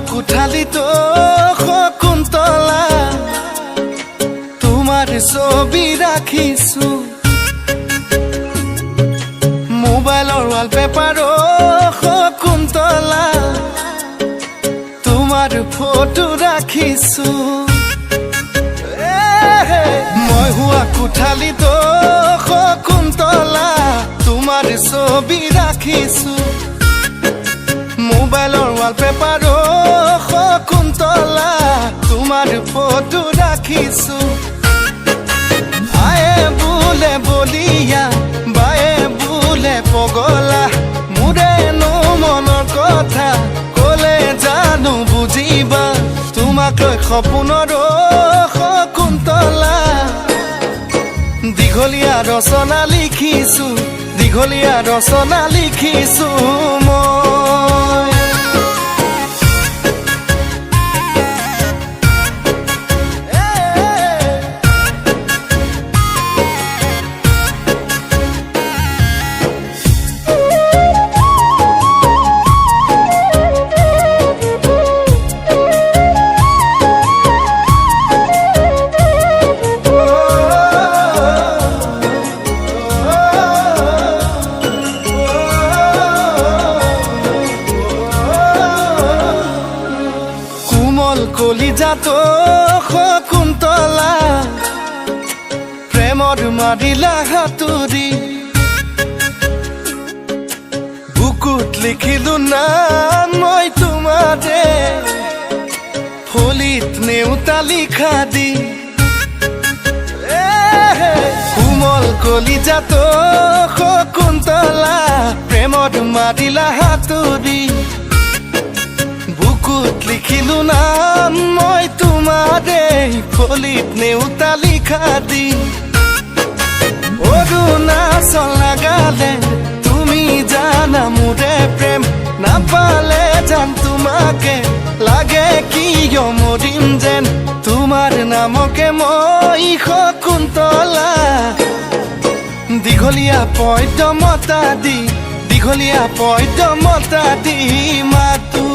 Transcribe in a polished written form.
কোঠালিতো শকুন্তলা তোমাৰ ছবি ৰাখিছো মোবাইলৰ ৱালপেপাৰো শকুন্তলা তোমাৰ ফটো ৰাখিছো মই হোৱা কোঠালিতো শকুন্তলা তোমাৰ ছবি ৰাখিছো মোবাইলৰ ৱালপেপাৰো শকুন্তলা তোমাৰ ফটো ৰাখিছো আয়ে বোলে বলিয়া বায়ে বোলে পগলা মোৰেনো মনৰ কথা ক'লে জানো বুজিবা তোমাক লৈ সপোনৰো শকুন্তলা দীঘলীয়া ৰচনা লিখিছো দীঘলীয়া ৰচনা লিখিছো মই কলিজাতো শকুন্তলা প্ৰেমৰ মাৰিলা হাতুৰি বুকুত লিখিলো নাম মই তোমাৰে ফলিত নেউতা লিখা দি কোমল কলিজাতো শকুন্তলা প্ৰেমৰ মাৰিলা হাতুৰি বুকুত লিখিলো নাম মই তোমাৰে ফলিত নেউতা লিখা দি অৰুণাচল নাগালে তুমি জানা মোৰে প্ৰেম নাপালে জান তোমাকে লাগে কিয় মৰিম যেন তোমাৰ নামকে মই শকুন্তলা দীঘলীয়া পদ্য মতা দি দীঘলীয়া পদ্য মতা দি মাতো